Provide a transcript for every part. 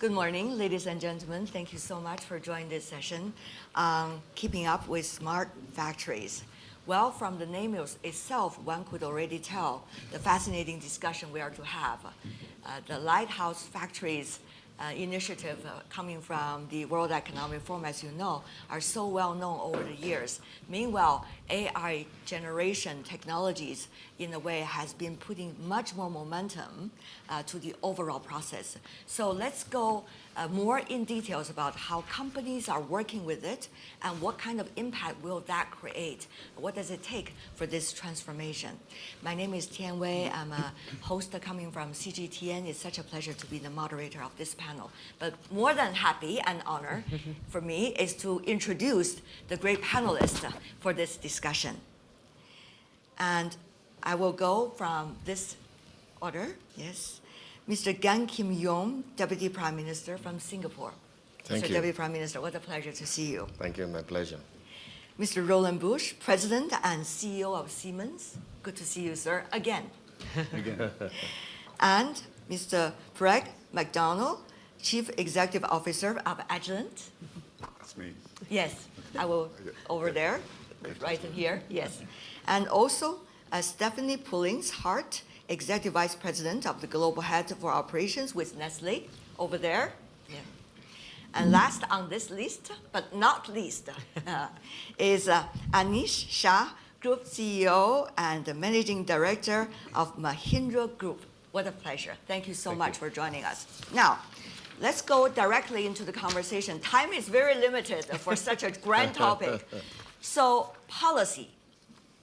Good morning, ladies and gentlemen. Thank you so much for joining this session, Keeping Up with Smart Factories. Well, from the name itself, one could already tell the fascinating discussion we are to have. The Lighthouse Factories initiative coming from the World Economic Forum, as you know, are so well known over the years. Meanwhile, AI generation technologies, in a way, has been putting much more momentum to the overall process. So let's go more in details about how companies are working with it and what kind of impact will that create? What does it take for this transformation? My name is Tian Wei. I'm a host coming from CGTN. It's such a pleasure to be the moderator of this panel. But more than happy and honor for me is to introduce the great panelists for this discussion. And I will go from this order, yes. Mr. Gan Kim Yong, Deputy Prime Minister from Singapore. Thank Mr. you. Deputy Prime Minister, what a pleasure to see you. Thank you, my pleasure. Mr. Roland Busch, President and CEO of Siemens. Good to see you, sir, again. And Mr. Padraig McDonnell, Chief Executive Officer of Agilent. That's me. Yes, I will, over there, right in here, yes. And also Stephanie Pullings-Hart, Executive Vice President of the Global Head for Operations with Nestle, over there. Yeah. And last on this list, but not least, is Anish Shah, Group CEO and Managing Director of Mahindra Group. What a pleasure. Thank you so much for joining us. Now, let's go directly into the conversation. Time is very limited for such a grand topic. So policy,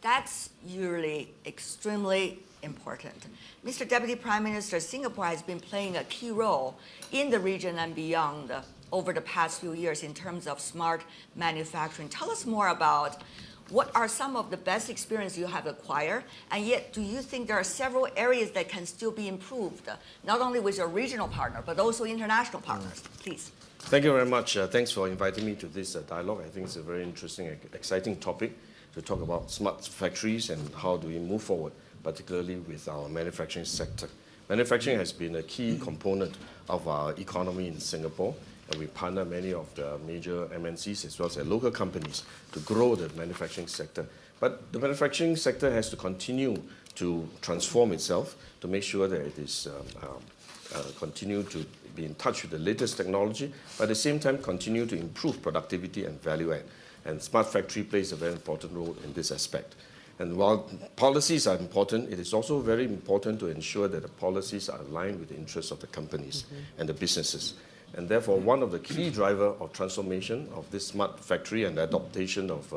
that's usually extremely important. Mr. Deputy Prime Minister, Singapore has been playing a key role in the region and beyond over the past few years in terms of smart manufacturing. Tell us more about what are some of the best experience you have acquired, and yet do you think there are several areas that can still be improved, not only with your regional partner, but also international partners? Please. Thank you very much. Thanks for inviting me to this dialogue. I think it's a very interesting, exciting topic to talk about smart factories and how do we move forward, particularly with our manufacturing sector. Manufacturing has been a key component of our economy in Singapore, and we partner many of the major MNCs as well as local companies to grow the manufacturing sector. But the manufacturing sector has to continue to transform itself to make sure that it is continue to be in touch with the latest technology, but at the same time continue to improve productivity and value add. And smart factory plays a very important role in this aspect. And while policies are important, it is also very important to ensure that the policies are aligned with the interests of the companies and the businesses. And therefore, one of the key drivers of transformation of this smart factory and the adaptation of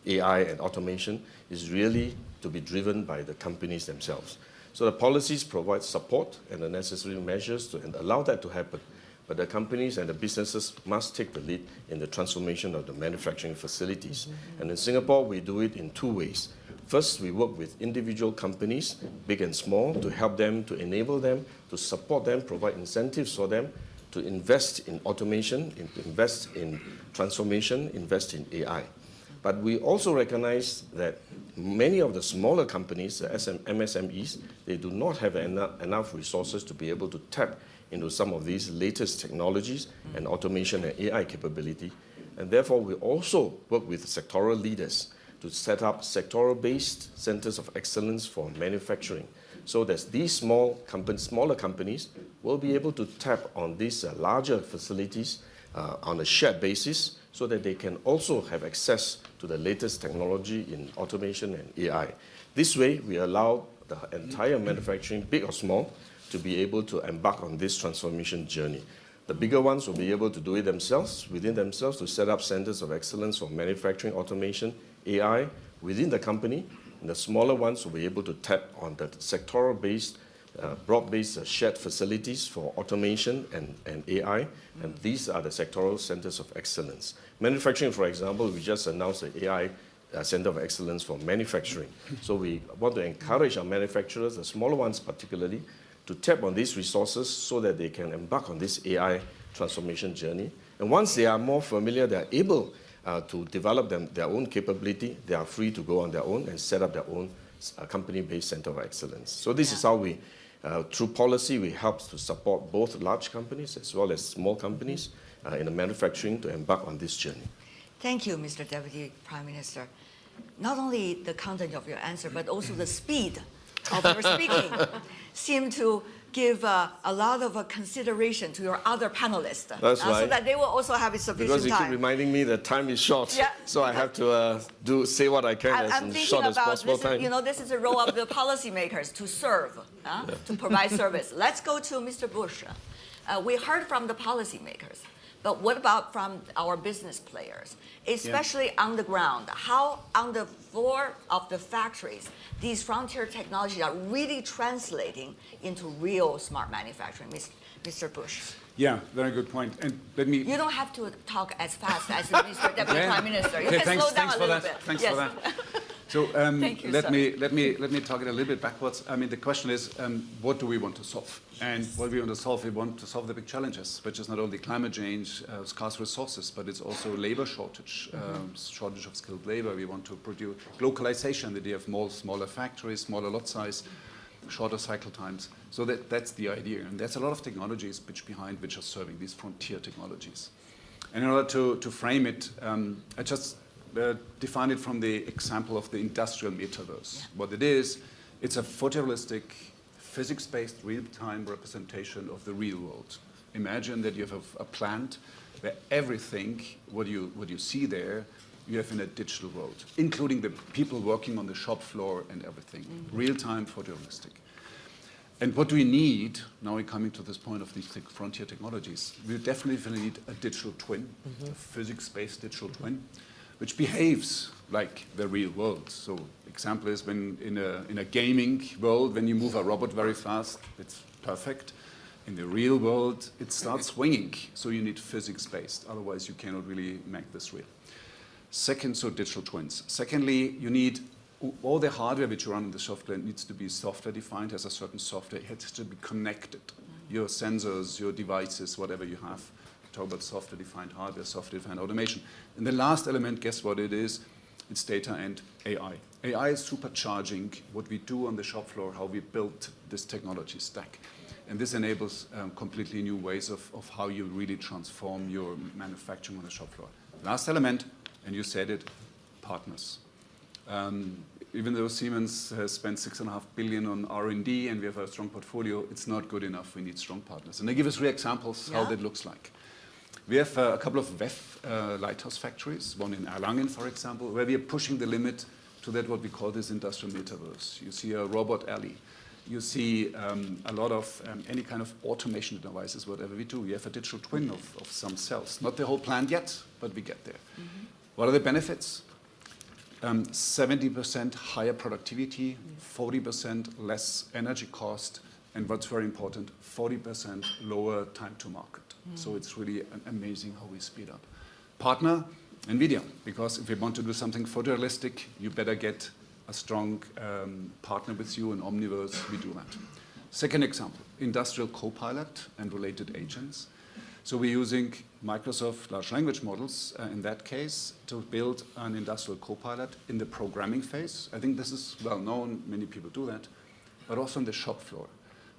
AI and automation is really to be driven by the companies themselves. So the policies provide support and the necessary measures to allow that to happen. But the companies and the businesses must take the lead in the transformation of the manufacturing facilities. And in Singapore, we do it in two ways. First, we work with individual companies, big and small, to help them, to enable them, to support them, provide incentives for them, to invest in automation, invest in transformation, invest in AI. But we also recognize that many of the smaller companies, the MSMEs, they do not have enough resources to be able to tap into some of these latest technologies and automation and AI capability. And therefore, we also work with sectoral leaders to set up sectoral-based centers of excellence for manufacturing, so that these smaller companies will be able to tap on these larger facilities on a shared basis, so that they can also have access to the latest technology in automation and AI. This way, we allow the entire manufacturing, big or small, to be able to embark on this transformation journey. The bigger ones will be able to do it themselves, within themselves, to set up centers of excellence for manufacturing, automation, AI within the company. And the smaller ones will be able to tap on the sectoral-based, broad-based shared facilities for automation and AI. And these are the sectoral centers of excellence. Manufacturing, for example, we just announced the AI Center of Excellence for Manufacturing. So we want to encourage our manufacturers, the smaller ones particularly, to tap on these resources so that they can embark on this AI transformation journey. And once they are more familiar, they are able to develop their own capability, they are free to go on their own and set up their own company-based center of excellence. So this is how we Through policy, we help to support both large companies as well as small companies in the manufacturing to embark on this journey. Thank you, Mr. Deputy Prime Minister. Not only the content of your answer, but also the speed of your speaking seem to give a lot of consideration to your other panelists. That's right. So that they will also have sufficient Because you keep time. reminding me that time is short, Yeah. so I have to say what I can I'm as thinking short as about possible this, time. this is the role of the policymakers to serve, to provide service. Let's go to Mr. Busch. We heard from the policymakers, but what about from our business players, especially on the ground? How on the floor of the factories these frontier technologies are really translating into real smart manufacturing, Mr. Busch? Yeah, very good point. And let me. You don't have to talk as fast as Mr. Deputy Prime Minister. You Okay, can slow down a little bit. Thanks for that. So Thank you, let sir. me talk it a little bit backwards. I mean, the question is, what do we want to solve? And what we want to solve the big challenges, which is not only climate change, scarce resources, but it's also labor shortage, shortage of skilled labor. We want to produce localization, the idea of smaller factories, smaller lot size, shorter cycle times. So that's the idea. And there's a lot of technologies which are serving these frontier technologies. And in order to frame it, I just define it from the example of the industrial metaverse. Yeah. What it is, it's a photorealistic, physics-based, real-time representation of the real world. Imagine that you have a plant where everything, what you see there, you have in a digital world, including the people working on the shop floor and everything. Real-time, photorealistic. And what we need, now we're coming to this point of these frontier technologies, we definitely need a digital twin, a physics-based digital twin, which behaves like the real world. So example is when in a gaming world, when you move a robot very fast, it's perfect. In the real world, it starts swinging. So you need physics-based. Otherwise, you cannot really make this real. Second, so digital twins. Secondly, you need all the hardware which you run in the software needs to be software defined, has a certain software. It has to be connected. Your sensors, your devices, whatever you have. Talk about software-defined hardware, software-defined automation. And the last element, guess what it is? It's data and AI. AI is supercharging what we do on the shop floor, how we build this technology stack. And this enables completely new ways of how you really transform your manufacturing on the shop floor. Last element, and you said it, partners. Even though Siemens has spent $6.5 billion on R&D and we have a strong portfolio, it's not good enough. We need strong partners. And I give us 3 examples how that looks like. We have a couple of WEF Lighthouse factories, one in Erlangen, for example, where we are pushing the limit to that what we call this industrial metaverse. You see a robot alley. You see a lot of any kind of automation devices, whatever we do. We have a digital twin of some cells. Not the whole plant yet, but we get there. What are the benefits? 70% higher productivity, 40% less energy cost, and what's very important, 40% lower time to market. So it's really amazing how we speed up. Partner, NVIDIA, because if we want to do something photorealistic, you better get a strong partner with you, in Omniverse, we do that. Second example, industrial copilot and related agents. So we're using Microsoft large language models, in that case, to build an industrial copilot in the programming phase. I think this is well known, many people do that, but also on the shop floor.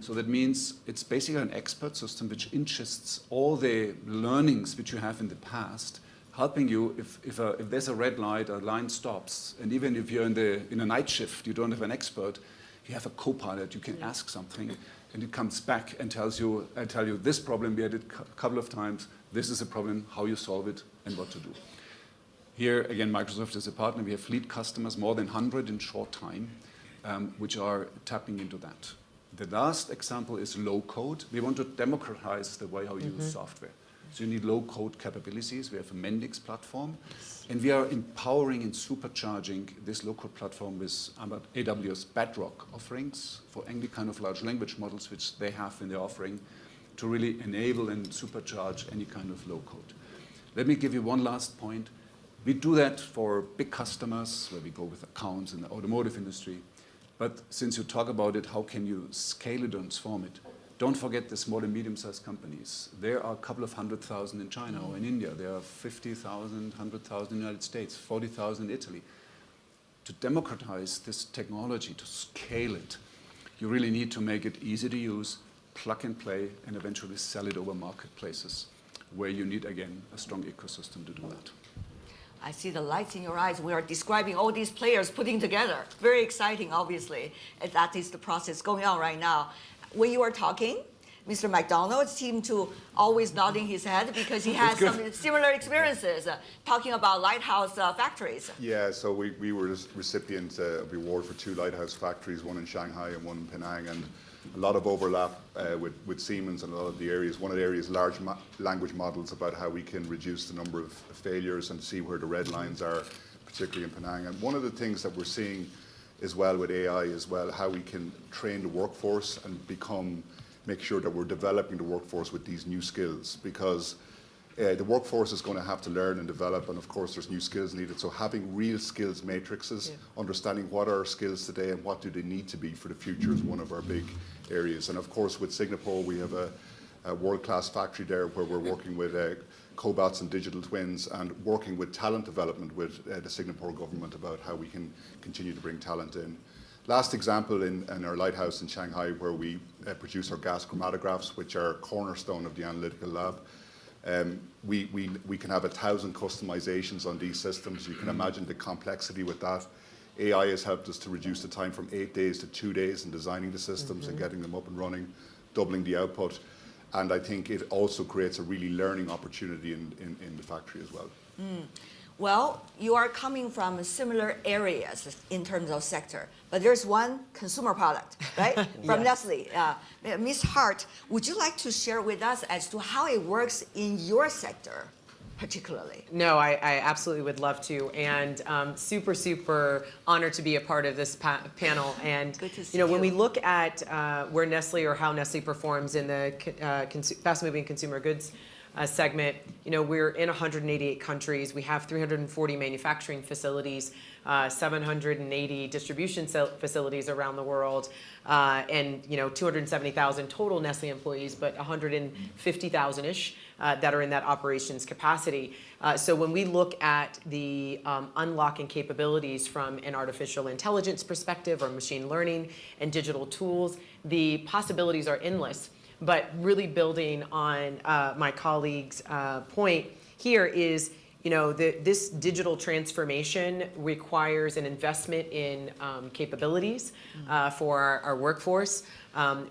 So that means it's basically an expert system which ingests all the learnings which you have in the past, helping you if there's a red light, a line stops, and even if you're in a night shift, you don't have an expert, you have a co-pilot, you can ask something, and it comes back and tells you, I tell you this problem, we had it a couple of times, this is a problem, how you solve it, and what to do. Here, again, Microsoft is a partner. We have fleet customers, more than 100 in short time, which are tapping into that. The last example is low code. We want to democratize the way how you use software. So you need low code capabilities. We have a Mendix platform. And we are empowering and supercharging this low code platform with AWS Bedrock offerings for any kind of large language models which they have in their offering to really enable and supercharge any kind of low code. Let me give you one last point. We do that for big customers where we go with accounts in the automotive industry. But since you talk about it, how can you scale it, transform it? Don't forget the small and medium-sized companies. There are a couple of 100,000 in China or in India. There are 50,000, 100,000 in the United States, 40,000 in Italy. To democratize this technology, to scale it, you really need to make it easy to use, plug and play, and eventually sell it over marketplaces, where you need, again, a strong ecosystem to do that. I see the lights in your eyes. We are describing all these players putting together. Very exciting, obviously. And that is the process going on right now. When you were talking, Mr. McDonnell seemed to always nodding his head because he has some similar experiences talking about Lighthouse factories. Yeah, so we were recipients of the award for 2 Lighthouse factories, one in Shanghai and one in Penang, and a lot of overlap with Siemens and a lot of the areas. One of the areas, large language models about how we can reduce the number of failures and see where the red lines are, particularly in Penang. And one of the things that we're seeing as well with AI as well, how we can train the workforce and make sure that we're developing the workforce with these new skills, because the workforce is going to have to learn and develop, and of course there's new skills needed. So having real skills matrices, understanding what are our skills today and what do they need to be for the future is one of our big areas. And of course with Singapore we have a world-class factory there where we're working with cobots and digital twins and working with talent development with the Singapore government about how we can continue to bring talent in. Last example in our Lighthouse in Shanghai, where we produce our gas chromatographs, which are a cornerstone of the analytical lab. We can have 1,000 customizations on these systems. You can imagine the complexity with that. AI has helped us to reduce the time from 8 days to 2 days in designing the systems and getting them up and running, doubling the output. And I think it also creates a really learning opportunity in the factory as well. Well, you are coming from similar areas in terms of sector, but there's one consumer product, right? From Nestle. Ms. Hart, would you like to share with us as to how it works in your sector, particularly? No, I absolutely would love to, and super honored to be a part of this panel. And Good to see when we look at where Nestle or how Nestle performs in the fast-moving consumer goods segment, we're in 188 countries. We have 340 manufacturing facilities, 780 distribution facilities around the world, and 270,000 total Nestle employees, but 150,000-ish that are in that operations capacity. So when we look at the unlocking capabilities from an artificial intelligence perspective or machine learning and digital tools, the possibilities are endless. But really building on my colleague's point here is, this digital transformation requires an investment in capabilities for our workforce.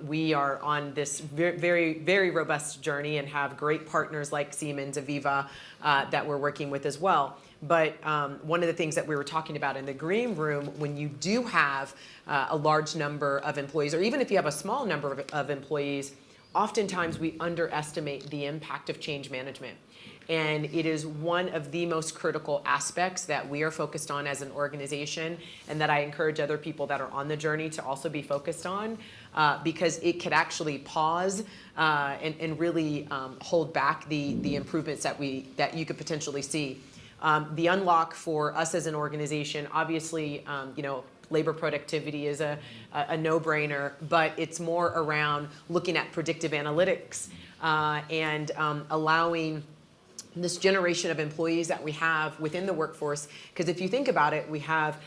We are on this very robust journey and have great partners like Siemens, Aviva, that we're working with as well. But one of the things that we were talking about in the green room, when you do have a large number of employees, or even if you have a small number of employees, oftentimes we underestimate the impact of change management. And it is one of the most critical aspects that we are focused on as an organization, and that I encourage other people that are on the journey to also be focused on, because it could actually pause and really hold back the improvements that you could potentially see. The unlock for us as an organization, obviously, labor productivity is a no-brainer, but it's more around looking at predictive analytics and allowing this generation of employees that we have within the workforce. Because if you think about it, we have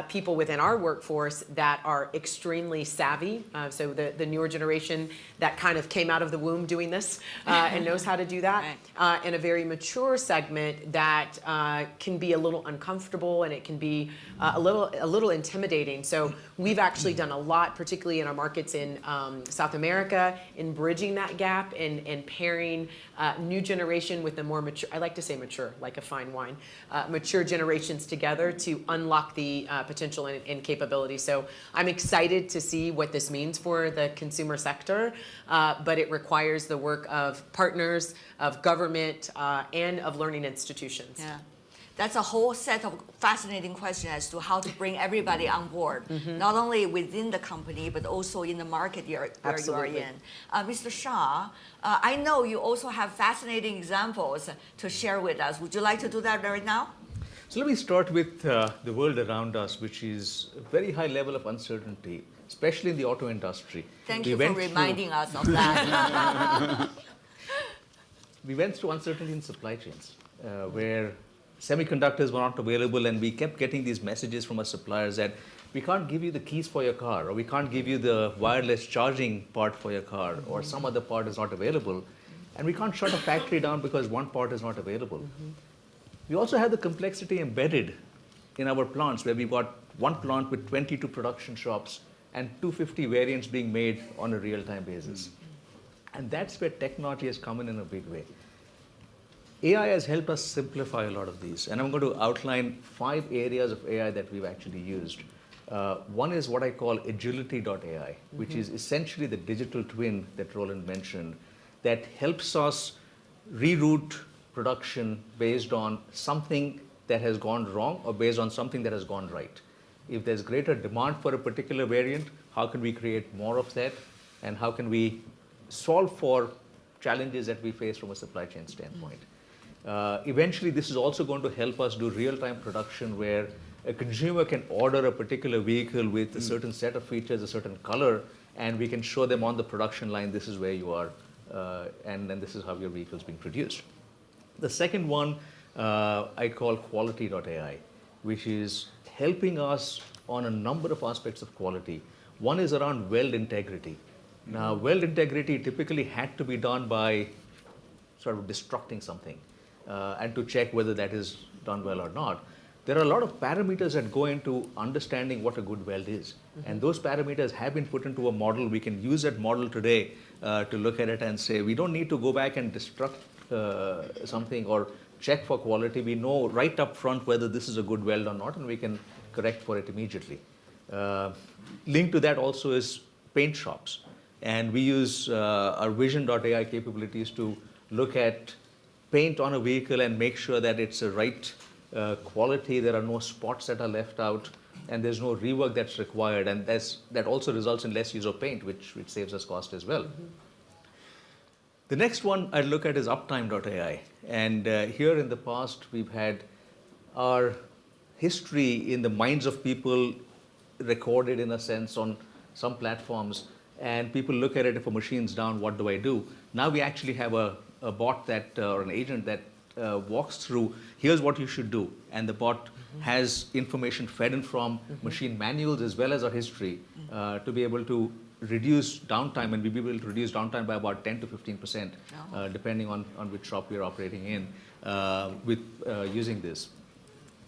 people within our workforce that are extremely savvy. So the newer generation that kind of came out of the womb doing this and knows how to do that. Right. And a very mature segment that can be a little uncomfortable, and it can be a little intimidating. So we've actually done a lot, particularly in our markets in South America, in bridging that gap and pairing new generation with the more mature, I like to say mature, like a fine wine, mature generations together to unlock the potential and capability. So I'm excited to see what this means for the consumer sector, but it requires the work of partners, of government, and of learning institutions. Yeah. That's a whole set of fascinating questions as to how to bring everybody on board, not only within the company, but also in the market where you are in. Mr. Shah, I know you also have fascinating examples to share with us. Would you like to do that right now? So let me start with the world around us, which is a very high level of uncertainty, especially in the auto industry. Thank you for reminding us of that. We went through uncertainty in supply chains, where semiconductors were not available, and we kept getting these messages from our suppliers that we can't give you the keys for your car, or we can't give you the wireless charging part for your car, or some other part is not available. And we can't shut a factory down because one part is not available. We also have the complexity embedded in our plants, where we've got one plant with 22 production shops and 250 variants being made on a real-time basis. And that's where technology has come in a big way. AI has helped us simplify a lot of these. And I'm going to outline 5 areas of AI that we've actually used. One is what I call agility.ai, which is essentially the digital twin that Roland mentioned, that helps us reroute production based on something that has gone wrong or based on something that has gone right. If there's greater demand for a particular variant, how can we create more of that? And how can we solve for challenges that we face from a supply chain standpoint? Eventually, this is also going to help us do real-time production, where a consumer can order a particular vehicle with a certain set of features, a certain color, and we can show them on the production line, this is where you are, and then this is how your vehicle is being produced. The second one I call quality.ai, which is helping us on a number of aspects of quality. One is around weld integrity. Now, weld integrity typically had to be done by sort of destructing something and to check whether that is done well or not. There are a lot of parameters that go into understanding what a good weld is. And those parameters have been put into a model. We can use that model today to look at it and say, we don't need to go back and destruct something or check for quality. We know right up front whether this is a good weld or not, and we can correct for it immediately. Linked to that also is paint shops. And we use our vision.ai capabilities to look at paint on a vehicle and make sure that it's the right quality, there are no spots that are left out, and there's no rework that's required. And that also results in less use of paint, which saves us cost as well. The next one I look at is uptime.ai. And here in the past, we've had our history in the minds of people recorded, in a sense, on some platforms. And people look at it, if a machine's down, what do I do? Now we actually have a bot that, or an agent that walks through, here's what you should do. And the bot has information fed in from machine manuals as well as our history to be able to reduce downtime, and we'll be able to reduce downtime by about 10 to 15%, depending on which shop we're operating in with using this.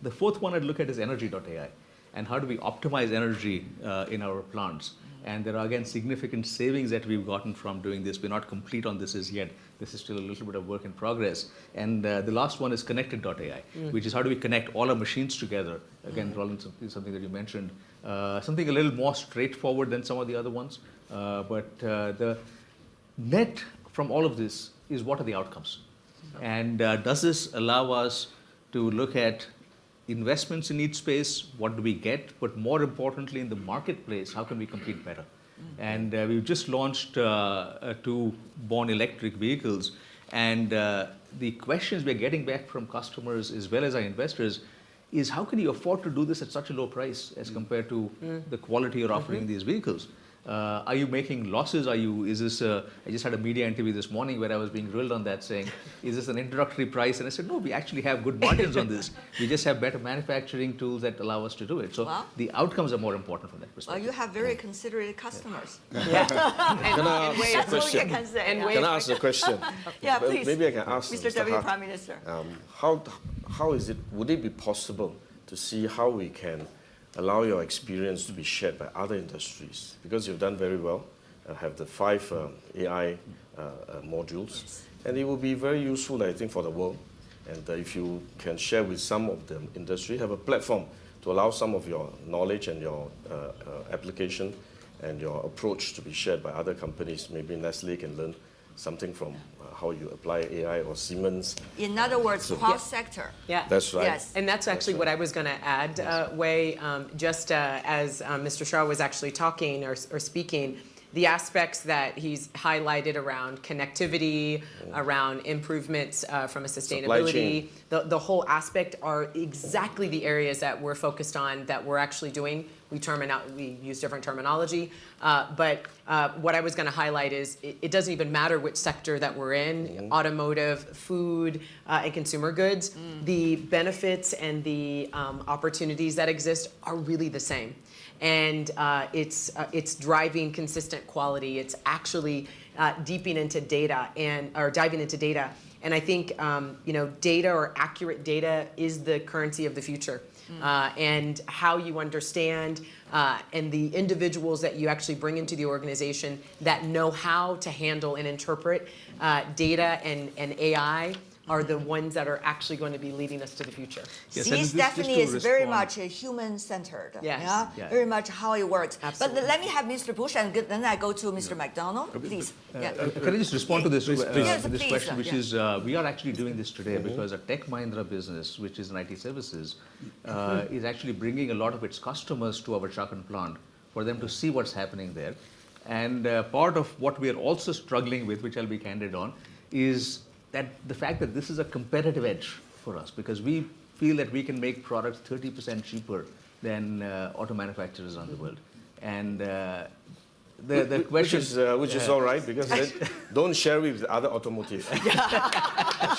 The fourth one I'd look at is energy.ai, and how do we optimize energy in our plants. And there are, again, significant savings that we've gotten from doing this. We're not complete on this as yet. This is still a little bit of work in progress. And the last one is connected.ai, which is how do we connect all our machines together. Again, Roland, something that you mentioned. Something a little more straightforward than some of the other ones. But the net from all of this is, what are the outcomes? And does this allow us to look at investments in each space, what do we get, but more importantly in the marketplace, how can we compete better? And we've just launched 2 born electric vehicles, and the questions we're getting back from customers as well as our investors is, how can you afford to do this at such a low price as compared to the quality you're offering these vehicles? Are you making losses? Is this I just had a media interview this morning where I was being grilled on that, saying, is this an introductory price? And I said, no, we actually have good margins on this. We just have better manufacturing tools that allow us to do it. So the outcomes are more important from that perspective. Well, you have very considerate customers. Can I ask a question? Can I ask a question? Yeah, please. Maybe I can ask Mr. Deputy Prime Minister. How is it, would it be possible to see how we can allow your experience to be shared by other industries? Because you've done very well and have the 5 AI modules. And it will be very useful, I think, for the world. And if you can share with some of the industry, have a platform to allow some of your knowledge and your application and your approach to be shared by other companies. Maybe Nestle can learn something from how you apply AI, or Siemens. In other words, cross-sector. Yeah, that's right. Yes. And that's actually what I was going to add, Wei, just as Mr. Shah was actually talking or speaking, the aspects that he's highlighted around connectivity, around improvements from a sustainability, the whole aspect are exactly the areas that we're focused on, that we're actually doing. We use different terminology, but what I was going to highlight is it doesn't even matter which sector that we're in, automotive, food, and consumer goods. The benefits and the opportunities that exist are really the same. and it's driving consistent quality. It's actually diving into data. And I think data or accurate data is the currency of the future. And how you understand and the individuals that you actually bring into the organization that know how to handle and interpret data and AI are the ones that are actually going to be leading us to the future. Yes, See, and Stephanie just to is very respond- much human-centered. Yes. Yeah? Yeah. Very much how it works. Absolutely. But let me have Mr. Busch, and then I go to Mr. McDonnell, please. Can I just respond to this, Yes, this please, question, which yeah. is we are actually doing this today because a Tech Mahindra business, which is in IT services, is actually bringing a lot of its customers to our Chakan plant for them to see what's happening there. And part of what we are also struggling with, which I'll be candid on, is that the fact that this is a competitive edge for us because we feel that we can make products 30% cheaper than auto manufacturers around the world. And the question Which is all right because then don't share it with other automotive.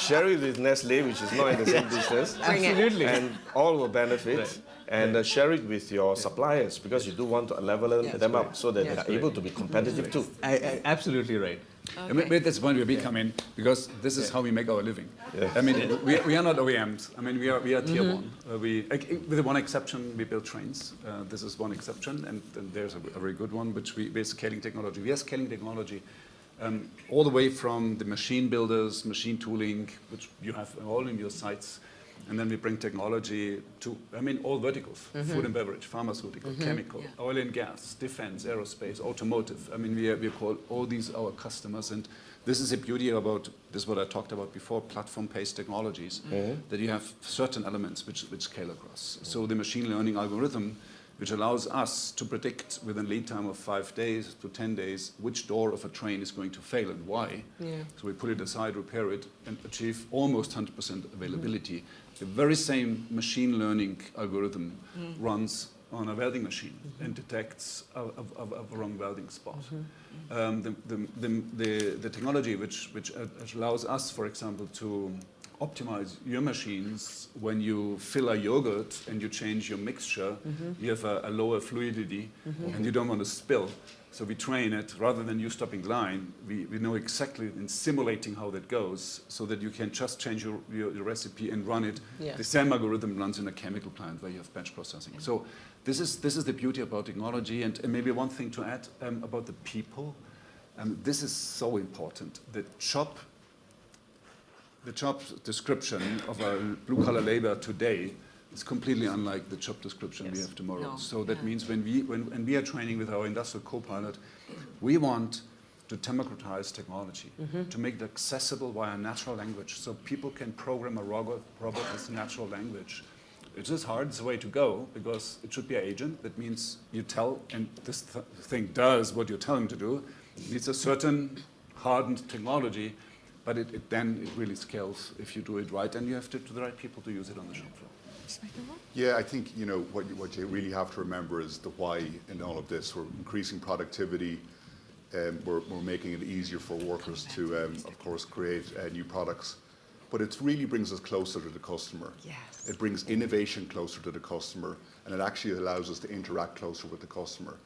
Share it with Nestle, which is not in the same business. Bring it. absolutely. And all will benefit. Right. And share it with your suppliers because you do want to level them up so that Yeah. they are able to be competitive too. Absolutely right. But that's the point where we come in because this is how we make our living. I mean, we are not OEMs. I mean, we are tier one. With one exception, we build trains. This is one exception, and there's a very good one, which we're scaling technology. We are scaling technology all the way from the machine builders, machine tooling, which you have all in your sites. And then we bring technology to, all verticals, food and beverage, pharmaceutical, chemical, oil and gas, defense, aerospace, automotive. We call all these our customers. And this is the beauty about, this is what I talked about before, platform-based technologies, that you have certain elements which scale across. So the machine learning algorithm, which allows us to predict within lead time of 5 days to 10 days which door of a train is going to fail and why. Yeah. So we put it aside, repair it, and achieve almost 100% availability. The very same machine learning algorithm runs on a welding machine and detects a wrong welding spot. The technology which allows us, for example, to optimize your machines when you fill a yogurt and you change your mixture, you have a lower fluidity and you don't want to spill. So we train it rather than you stopping the line. We know exactly in simulating how that goes so that you can just change your recipe and run it. Yeah. The same algorithm runs in a chemical plant where you have batch processing. So this is the beauty about technology. And maybe one thing to add about the people. This is so important. The job description of a blue-collar labor today is completely unlike the job description we have tomorrow. No. So that means when we are training with our industrial co-pilot, we want to democratize technology, to make it accessible via natural language, so people can program a robot with natural language. It's just hard, it's the way to go, because it should be an agent. That means you tell, and this thing does what you tell him to do. It needs a certain hardened technology, but then it really scales if you do it right, and you have to the right people to use it on the shop floor. Yeah, I think what you really have to remember is the why in all of this. We're increasing productivity, we're making it easier for workers to, of course, create new products. But it really brings us closer to the customer. Yes. It brings innovation closer to the customer, and it actually allows us to interact closer with the customer.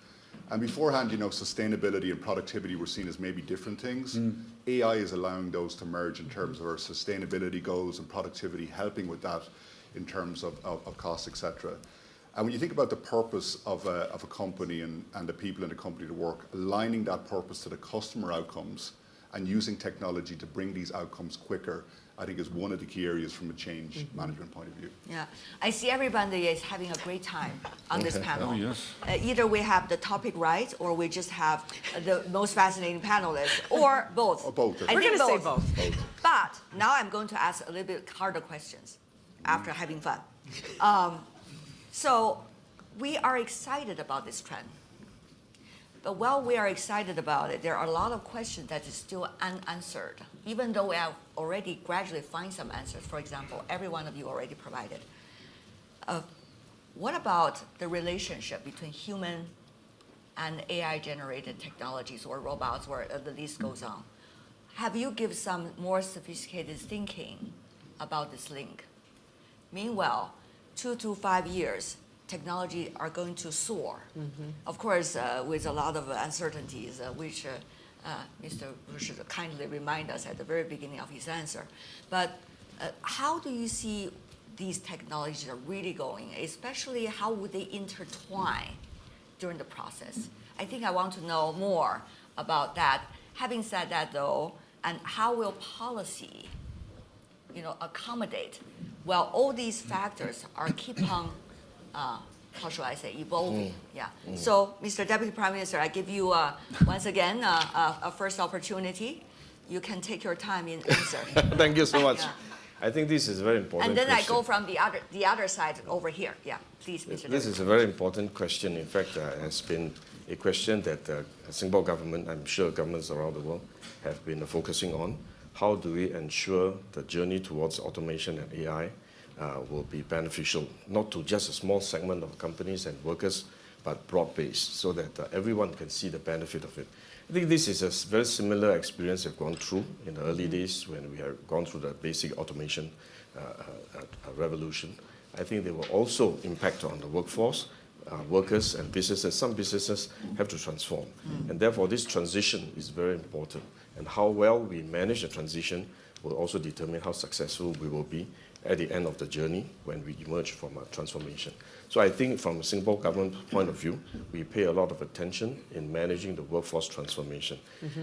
And beforehand, sustainability and productivity were seen as maybe different things. AI is allowing those to merge in terms of our sustainability goals and productivity, helping with that in terms of cost, etc. And when you think about the purpose of a company and the people in the company to work, aligning that purpose to the customer outcomes and using technology to bring these outcomes quicker, I think is one of the key areas from a change management point of view. Yeah, I see everybody is having a great time on this panel. Oh, yes. Either we have the topic right, or we just have the most fascinating panelists, or both. Or both. I We're think going to say both. But now I'm going to ask a little bit harder questions after having fun. So we are excited about this trend. But while we are excited about it, there are a lot of questions that is still unanswered, even though we have already gradually find some answers. For example, every one of you already provided. What about the relationship between human and AI-generated technologies or robots, where the list goes on? Have you given some more sophisticated thinking about this link? Meanwhile, 2 to 5 years, technology are going to soar. Of course, with a lot of uncertainties, which Mr. Busch kindly reminded us at the very beginning of his answer. But how do you see these technologies are really going, especially how would they intertwine during the process? I think I want to know more about that. Having said that, though, and how will policy, accommodate? Well, all these factors are keep on, how should I say, evolving. Yeah. So, Mr. Deputy Prime Minister, I give you once again a first opportunity. You can take your time in answer. Thank you so much. Yeah. I think this is a very important And then question. I go from the other side over here. Yeah, please, Mr. This Deputy. is a very important question. In fact, has been a question that the Singapore government, I'm sure governments around the world, have been focusing on. How do we ensure the journey towards automation and AI will be beneficial, not to just a small segment of companies and workers, but broad-based, so that everyone can see the benefit of it. I think this is a very similar experience we've gone through in the early days when we have gone through the basic automation revolution. I think they will also impact on the workforce, workers and businesses. Some businesses have to transform. And therefore, this transition is very important. And how well we manage the transition will also determine how successful we will be at the end of the journey when we emerge from a transformation. So I think from a Singapore government point of view, we pay a lot of attention in managing the workforce transformation.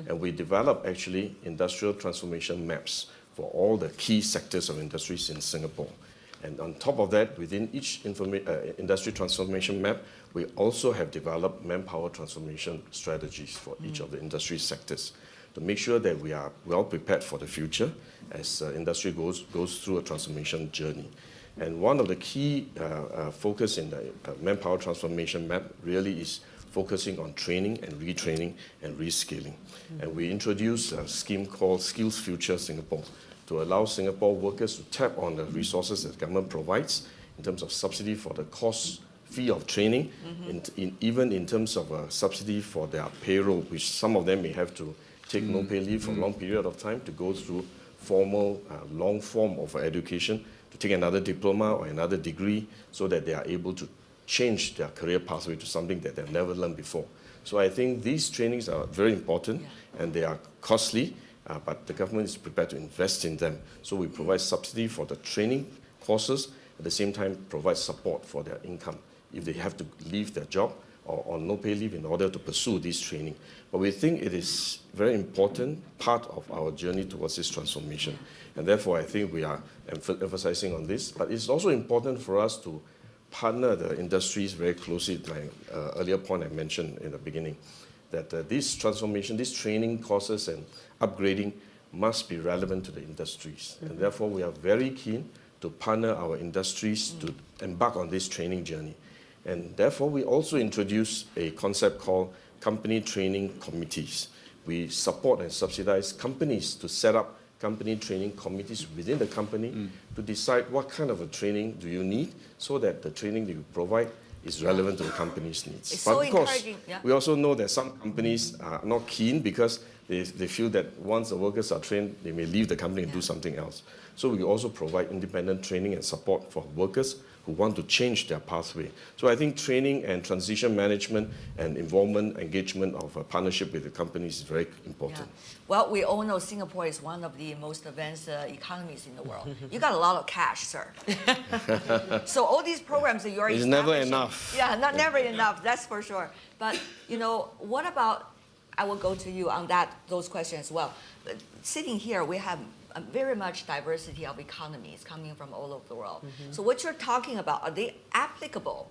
And we develop actually industrial transformation maps for all the key sectors of industries in Singapore. And on top of that, within each industry transformation map, we also have developed manpower transformation strategies for each of the industry sectors to make sure that we are well prepared for the future as industry goes through a transformation journey. And one of the key focus in the manpower transformation map really is focusing on training and retraining and reskilling. And we introduced a scheme called Skills Future Singapore to allow Singapore workers to tap on the resources that government provides in terms of subsidy for the cost fee of training, even in terms of a subsidy for their payroll, which some of them may have to take no pay leave for a long period of time to go through formal, long form of education, to take another diploma or another degree so that they are able to change their career pathway to something that they've never learned before. So I think these trainings are very important and they are costly, but the government is prepared to invest in them. So we provide subsidy for the training courses, at the same time provide support for their income if they have to leave their job or on no pay leave in order to pursue this training. But we think it is very important part of our journey towards this transformation. And therefore, I think we are emphasizing on this. But it's also important for us to partner the industries very closely, like earlier point I mentioned in the beginning, that this transformation, these training courses and upgrading must be relevant to the industries. And therefore, we are very keen to partner our industries to embark on this training journey. And therefore, we also introduce a concept called company training committees. We support and subsidize companies to set up company training committees within the company to decide what kind of a training do you need so that the training that you provide is relevant to the company's needs. It's but so of course, encouraging, yeah. we also know that some companies are not keen because they feel that once the workers are trained, they may leave the company and do something else. So we also provide independent training and support for workers who want to change their pathway. So I think training and transition management and involvement, engagement of a partnership with the companies is very important. Yeah. Well, we all know Singapore is one of the most advanced economies in the world. You got a lot of cash, sir. So all these programs that you're It's never establishing- enough. Yeah, not never enough, that's for sure. But, what about, I will go to you on those questions as well. Sitting here, we have very much diversity of economies coming from all over the world. So what you're talking about, are they applicable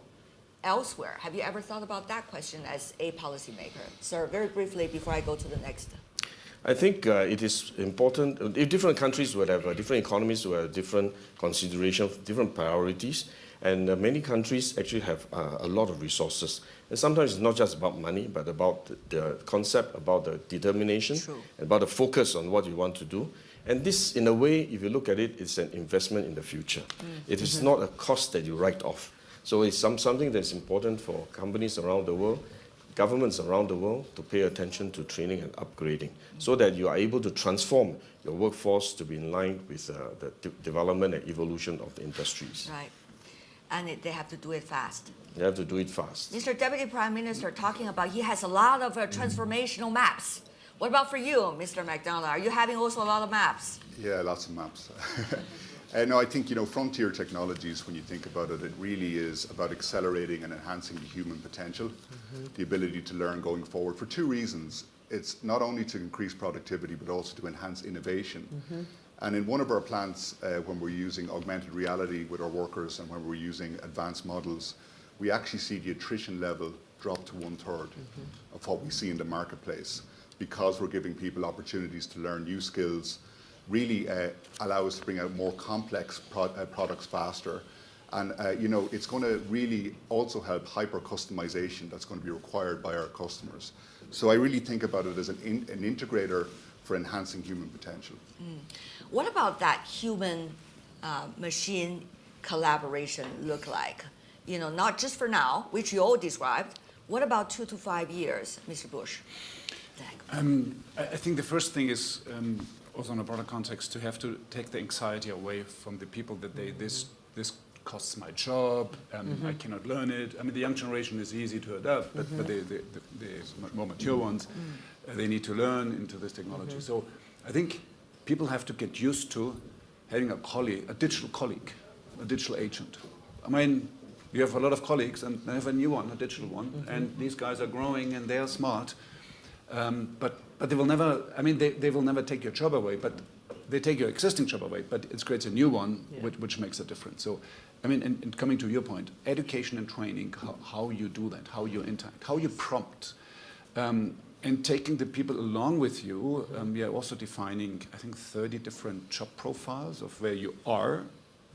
elsewhere? Have you ever thought about that question as a policymaker? Sir, very briefly before I go to the next. I think it is important. Different countries will have different economies, will have different considerations, different priorities, and many countries actually have a lot of resources. And sometimes it's not just about money, but about the concept, about the determination, about the focus on what you want to do. And this, in a way, if you look at it, it's an investment in the future. It is not a cost that you write off. So it's something that's important for companies around the world, governments around the world to pay attention to training and upgrading so that you are able to transform your workforce to be in line with the development and evolution of the industries. Right. And they have to do it fast. You have to do it fast. Mr. Deputy Prime Minister talking about he has a lot of transformational maps. What about for you, Mr. McDonnell? Are you having also a lot of maps? Yeah, lots of maps. No, I think, frontier technologies, when you think about it, it really is about accelerating and enhancing the human potential, the ability to learn going forward for two reasons. It's not only to increase productivity, but also to enhance innovation. And in one of our plants, when we're using augmented reality with our workers and when we're using advanced models, we actually see the attrition level drop to 1/3 of what we see in the marketplace, because we're giving people opportunities to learn new skills, really allow us to bring out more complex products faster. And it's going to really also help hyper customization that's going to be required by our customers. So I really think about it as an integrator for enhancing human potential. What about that human machine collaboration look like? Not just for now, which you all described. What about 2 to 5 years, Mr. Busch? I think the first thing is, also in a broader context, to have to take the anxiety away from the people that this costs my job, I cannot learn it. I mean, the young generation is easy to adapt, but the more mature ones, they need to learn into this technology. So I think people have to get used to having a digital colleague, a digital agent. I mean, you have a lot of colleagues, and they have a new one, a digital one, and these guys are growing and they are smart. But they will never, they will never take your job away, but they take your existing job away, but it creates a new one, which makes a difference. So, and coming to your point, education and training, how you do that, how you interact, how you prompt, and taking the people along with you. We are also defining, I think, 30 different job profiles of where you are,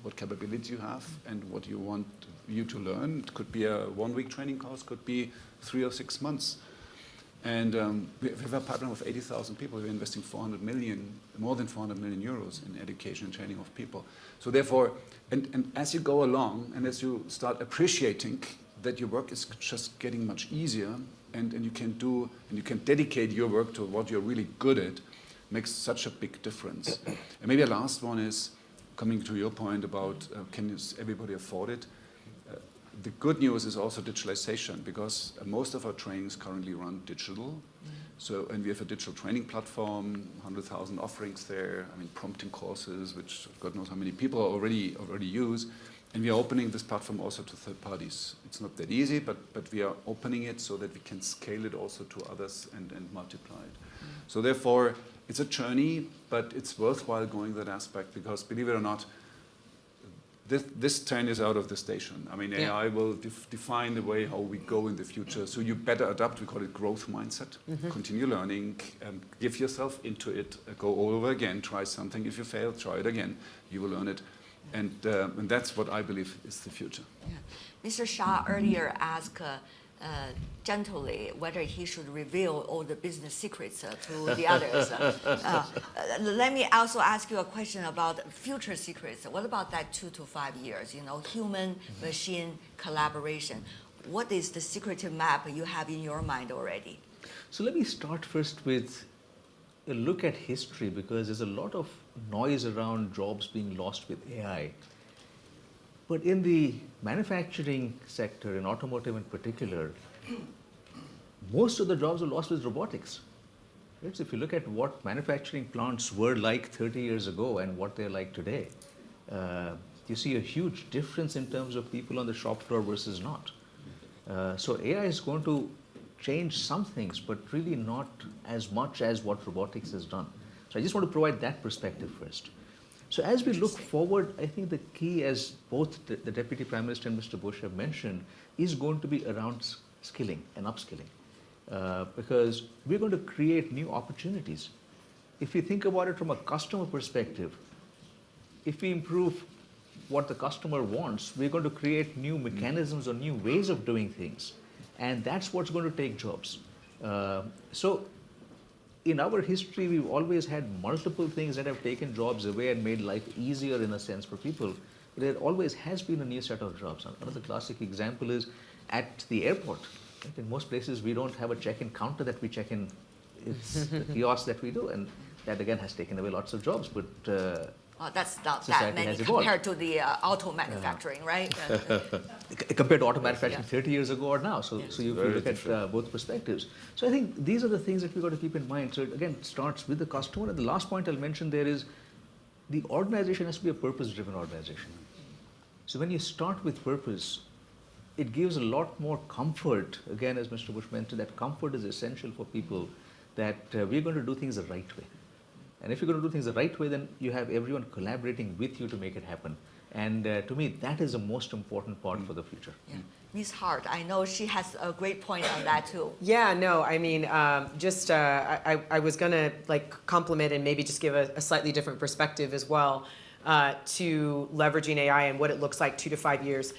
what capabilities you have, and what you want you to learn. It could be a 1-week training course, could be 3 or 6 months. And we have a pipeline of 80,000 people. We're investing more than 400 million euros in education and training of people. So therefore, and as you go along, and as you start appreciating that your work is just getting much easier, and you can dedicate your work to what you're really good at, makes such a big difference. And maybe a last one is, coming to your point about can everybody afford it? The good news is also digitalization, because most of our trainings currently run digital. So, and we have a digital training platform, 100,000 offerings there. Prompting courses, which God knows how many people already use. And we are opening this platform also to third parties. It's not that easy, but we are opening it so that we can scale it also to others and multiply it. So therefore, it's a journey, but it's worthwhile going that aspect, because believe it or not, this train is out of the station. AI will define the way how we go in the future. So you better adapt. We call it growth mindset. Continue learning, give yourself into it, go all over again, try something. If you fail, try it again. You will learn it. And that's what I believe is the future. Yeah. Mr. Shah earlier asked gently whether he should reveal all the business secrets to the others. Let me also ask you a question about future secrets. What about that 2 to 5 years? Human-machine collaboration. What is the secretive map you have in your mind already? So let me start first with a look at history, because there's a lot of noise around jobs being lost with AI. But in the manufacturing sector, in automotive in particular, most of the jobs are lost with robotics. Right? So if you look at what manufacturing plants were like 30 years ago and what they're like today, you see a huge difference in terms of people on the shop floor versus not. So AI is going to change some things, but really not as much as what robotics has done. So I just want to provide that perspective first. So as we look forward, I think the key, as both the Deputy Prime Minister and Mr. Busch have mentioned, is going to be around skilling and upskilling. Because we're going to create new opportunities. If you think about it from a customer perspective, if we improve what the customer wants, we're going to create new mechanisms or new ways of doing things. And that's what's going to take jobs. So in our history, we've always had multiple things that have taken jobs away and made life easier in a sense for people. But there always has been a new set of jobs. Another classic example is at the airport. Right? In most places, we don't have a check-in counter that we check in. It's the kiosk that we do. And that, again, has taken away lots of jobs. But Well, that's not that Society many has evolved. compared to the auto manufacturing, right? Compared to auto manufacturing 30 years ago or now. So you Very look at different. both perspectives. So I think these are the things that we've got to keep in mind. So again, it starts with the customer. And the last point I'll mention there is the organization has to be a purpose-driven organization. So when you start with purpose, it gives a lot more comfort. Again, as Mr. Busch mentioned, that comfort is essential for people, that we're going to do things the right way. And if you're going to do things the right way, then you have everyone collaborating with you to make it happen. And to me, that is the most important part for the future. Yeah. Ms. Hart, I know she has a great point on that too. Yeah, no, I mean, I was going to compliment and maybe just give a slightly different perspective as well to leveraging AI and what it looks like 2 to 5 years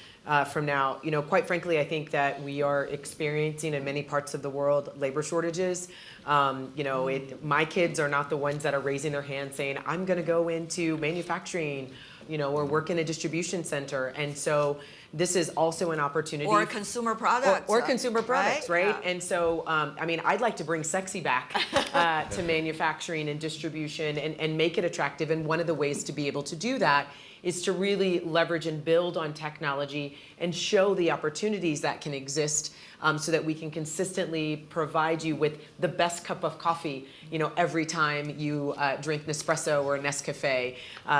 from now. You know, quite frankly, I think that we are experiencing in many parts of the world labor shortages. You know, my kids are not the ones that are raising their hand saying, I'm going to go into manufacturing, you know, or work in a distribution center. And so this is also an opportunity. Or consumer products. Or consumer products, right? Yeah. And so, I mean, I'd like to bring sexy back to manufacturing and distribution and make it attractive. And one of the ways to be able to do that is to really leverage and build on technology and show the opportunities that can exist so that we can consistently provide you with the best cup of coffee, you know, every time you drink Nespresso or Nescafe,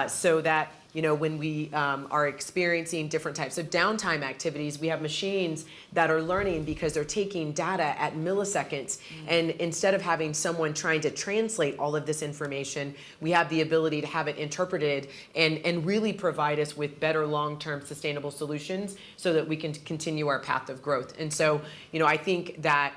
so that, you know, when we are experiencing different types of downtime activities, we have machines that are learning because they're taking data at milliseconds. And instead of having someone trying to translate all of this information, we have the ability to have it interpreted and really provide us with better long-term sustainable solutions so that we can continue our path of growth. And so, you know, I think that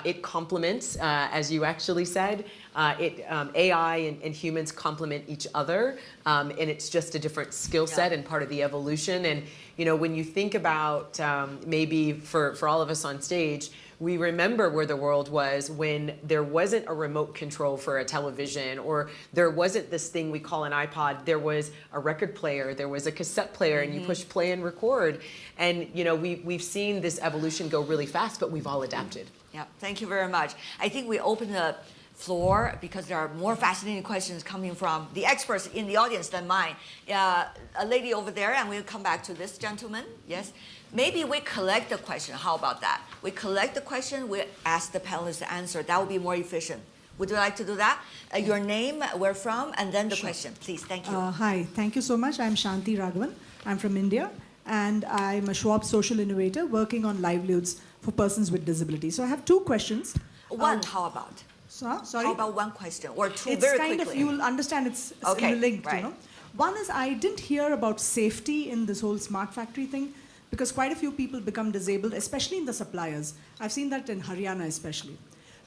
it complements, as you actually said, AI and humans complement each other, and it's just a different skill set and part of the evolution. And you know, when you think about maybe for all of us on stage, we remember where the world was when there wasn't a remote control for a television, or there wasn't this thing we call an iPod. There was a record player, there was a cassette player, and you push play and record. And you know, we've seen this evolution go really fast, but we've all adapted. Yeah, thank you very much. I think we open the floor because there are more fascinating questions coming from the experts in the audience than mine. A lady over there, and we'll come back to this gentleman. Yes, maybe we collect the question. How about that? We collect the question, we ask the panelists to answer. That would be more efficient. Would you like to do that? Your name, where from, and then the question, please. Thank you. Hi, thank you so much. I'm Shanti Raghavan. I'm from India, and I'm a Schwab social innovator working on livelihoods for persons with disabilities. So I have 2 questions. One, how about? Sorry? How about one question or two It's very kind quickly? of, you'll understand it's Okay, linked, right. you know. One is I didn't hear about safety in this whole smart factory thing because quite a few people become disabled, especially in the suppliers. I've seen that in Haryana especially.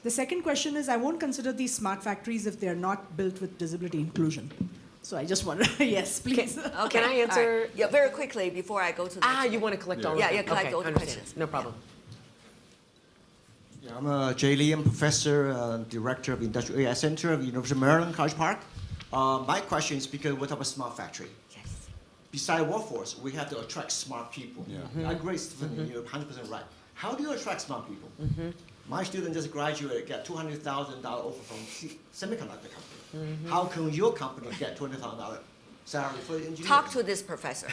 The second question is I won't consider these smart factories if they're not built with disability inclusion. So I just wonder, yes, please. Okay, Can I answer? all right. Yeah, very quickly before I go to the next You one. want to collect all of Yeah, them? yeah, collect Okay, all the understand. questions. No problem. Yeah, I'm a Jay Liam professor, director of the Industrial AI Center of the University of Maryland, College Park. My question is because we're talking about smart factory. Yes. Beside workforce, we have to attract smart people. I agree, Stephen, you're 100% right. How do you attract smart people? My student just graduated, got $200,000 offer from semiconductor company. How can your company get $200,000 salary for the engineers? Talk to this professor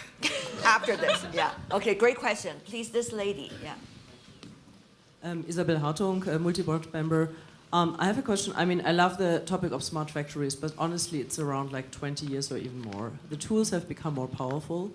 after this. Yeah. Okay, great question. Please, this lady. Yeah. Isabel Hartung, a multi-board member. I have a question. I mean, I love the topic of smart factories, but honestly, it's around like 20 years or even more. The tools have become more powerful.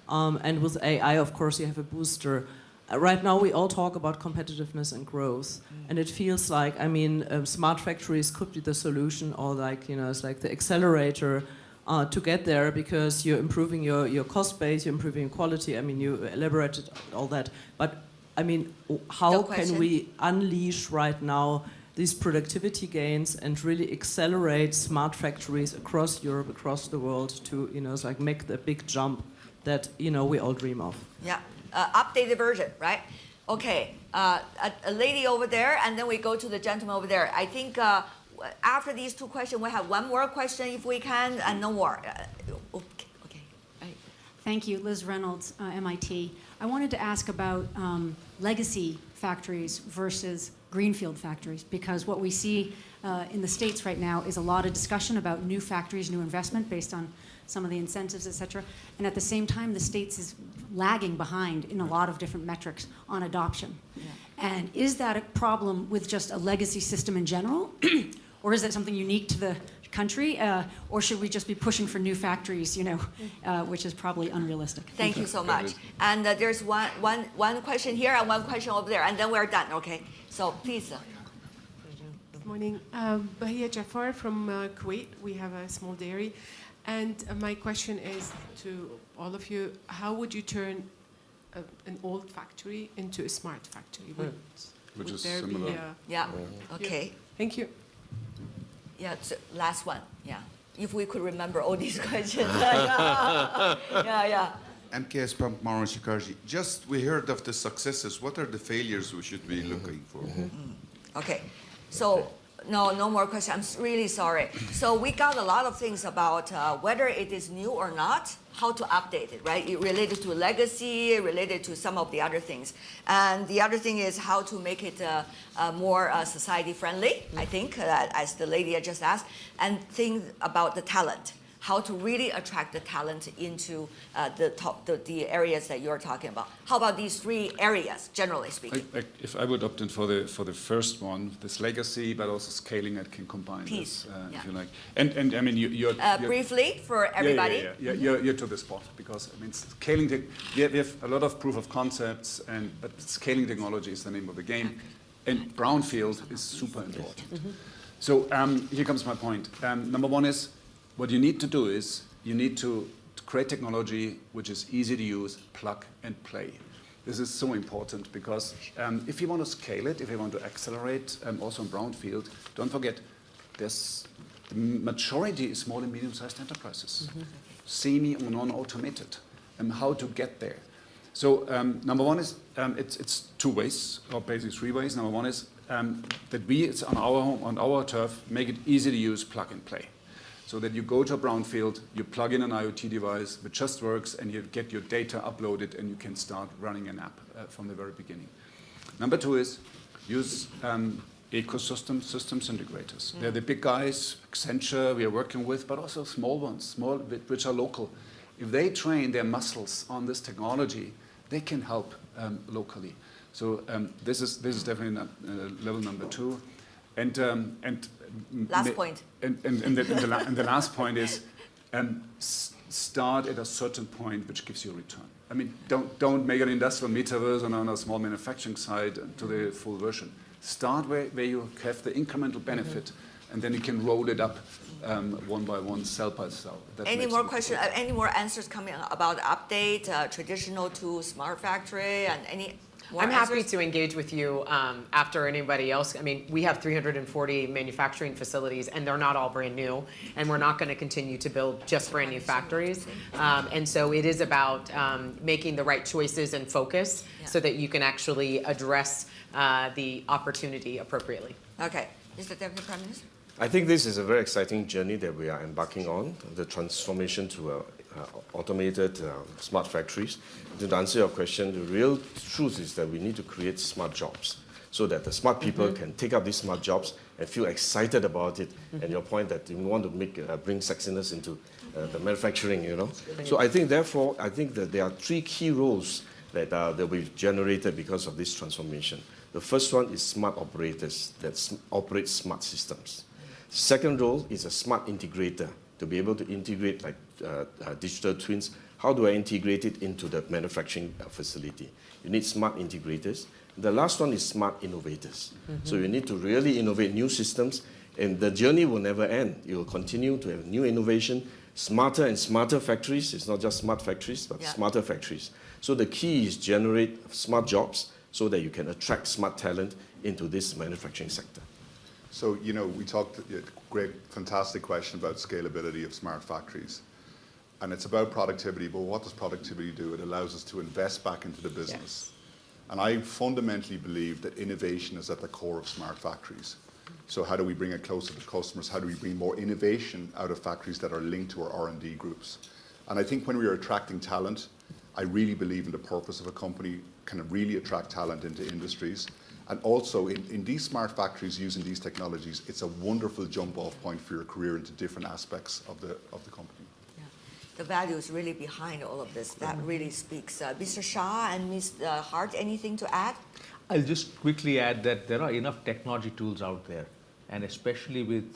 And with AI, of course, you have a booster. Right now, we all talk about competitiveness and growth. And it feels like, I mean, smart factories could be the solution, or like, you know, it's like the accelerator to get there, because you're improving your cost base, you're improving quality. I mean, you elaborated all that. But I mean, how can we unleash right now these productivity gains and really accelerate smart factories across Europe, across the world to, you know, like make the big jump that, you know, we all dream of? Yeah. Updated version, right? Okay. A lady over there, and then we go to the gentleman over there. I think after these 2 questions, we have one more question if we can, and no more. Okay. Right. Thank you, Liz Reynolds, MIT. I wanted to ask about legacy factories versus greenfield factories, because what we see in the States right now is a lot of discussion about new factories, new investment based on some of the incentives, et cetera. And at the same time, the States is lagging behind in a lot of different metrics on adoption. Yeah. And is that a problem with just a legacy system in general? Or is that something unique to the country? Or should we just be pushing for new factories, which is probably unrealistic? Thank you so much. And there's one question here and one question over there, and then we're done, okay? So please. Good morning. Bahia Jafar from Kuwait. We have a small dairy. And my question is to all of you, how would you turn an old factory into a smart factory? Which is there similar. Yeah, okay. Thank you. Yeah, so last one, yeah. If we could remember all these questions. Yeah. MKS Pump Maron Shikarji. Just we heard of the successes. What are the failures we should be looking for? Okay, so no more questions. I'm really sorry. So we got a lot of things about whether it is new or not, how to update it, right? It related to legacy, related to some of the other things. And the other thing is how to make it more society friendly, I think, as the lady just asked, and think about the talent. How to really attract the talent into the areas that you're talking about. How about these three areas, generally speaking? If I would opt in for the first one, this legacy, but also scaling that can combine this, if you like. And I mean, you're briefly for everybody. You're to the spot because I mean, scaling. We have a lot of proof of concepts, but scaling technology is the name of the game, and brownfield is super important. So here comes my point. Number one is, what you need to do is you need to create technology which is easy to use, plug and play. This is so important because if you want to scale it, if you want to accelerate also in brownfield, don't forget the majority is small and medium-sized enterprises, semi or non-automated, and how to get there. So number one is it's two ways, or basically three ways. Number one is that it's on our turf, make it easy to use, plug and play. So that you go to a brownfield, you plug in an IoT device that just works, and you get your data uploaded, and you can start running an app from the very beginning. Number two is use ecosystem systems integrators. They're the big guys, Accenture we are working with, but also small ones, which are local. If they train their muscles on this technology, they can help locally. So this is definitely level number two. And last point. And the last point is start at a certain point which gives you a return. I mean, don't make an industrial metaverse on a small manufacturing site to the full version. Start where you have the incremental benefit, and then you can roll it up one by one, cell by cell. Any more questions? Any more answers coming about update, traditional to smart factory, and any? I'm happy to engage with you after anybody else. I mean, we have 340 manufacturing facilities, and they're not all brand new, and we're not going to continue to build just brand new factories. And so it is about making the right choices and focus so that you can actually address the opportunity appropriately. Okay. Mr. Deputy Prime Minister? I think this is a very exciting journey that we are embarking on, the transformation to automated smart factories. To answer your question, the real truth is that we need to create smart jobs so that the smart people can take up these smart jobs and feel excited about it. And your point that you want to bring sexiness into the manufacturing, So I think, therefore, that there are three key roles that will be generated because of this transformation. The first one is smart operators that operate smart systems. Second role is a smart integrator, to be able to integrate like digital twins. How do I integrate it into the manufacturing facility? You need smart integrators. The last one is smart innovators. So you need to really innovate new systems, and the journey will never end. You will continue to have new innovation, smarter and smarter factories. It's not just smart factories, but smarter factories. So the key is generate smart jobs so that you can attract smart talent into this manufacturing sector. So, we talked, great, fantastic question about scalability of smart factories. And it's about productivity, but what does productivity do? It allows us to invest back into the business. And I fundamentally believe that innovation is at the core of smart factories. So how do we bring it closer to customers? How do we bring more innovation out of factories that are linked to our R&D groups? And I think when we are attracting talent, I really believe in the purpose of a company can really attract talent into industries. And also, in these smart factories using these technologies, it's a wonderful jump-off point for your career into different aspects of the company. Yeah. The value is really behind all of this. That really speaks. Mr. Shah and Ms. Hart, anything to add? I'll just quickly add that there are enough technology tools out there, and especially with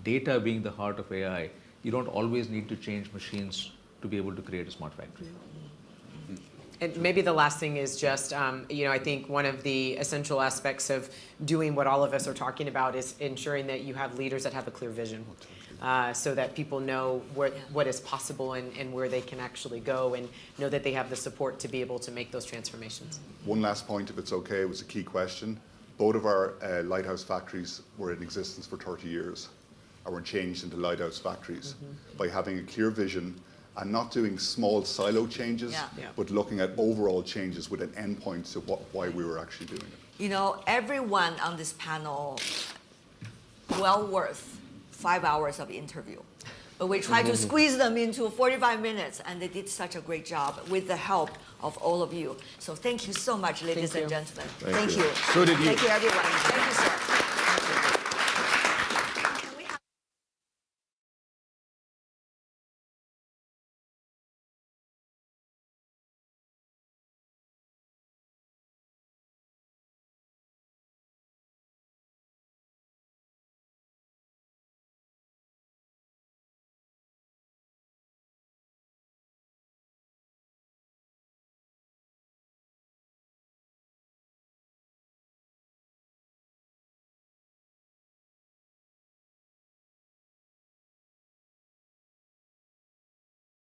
data being the heart of AI, you don't always need to change machines to be able to create a smart factory. And maybe the last thing is just, I think one of the essential aspects of doing what all of us are talking about is ensuring that you have leaders that have a clear vision, so that people know what is possible and where they can actually go, and know that they have the support to be able to make those transformations. One last point, if it's okay, it was a key question. Both of our Lighthouse factories were in existence for 30 years, and were changed into Lighthouse factories by having a clear vision and not doing small silo changes, but looking at overall changes with an endpoint to why we were actually doing it. You know, everyone on this panel, well worth 5 hours of interview. But we tried to squeeze them into 45 minutes, and they did such a great job with the help of all of you. So thank you so much, ladies and gentlemen. Thank you. So did you. Thank you, everyone. Thank you, sir.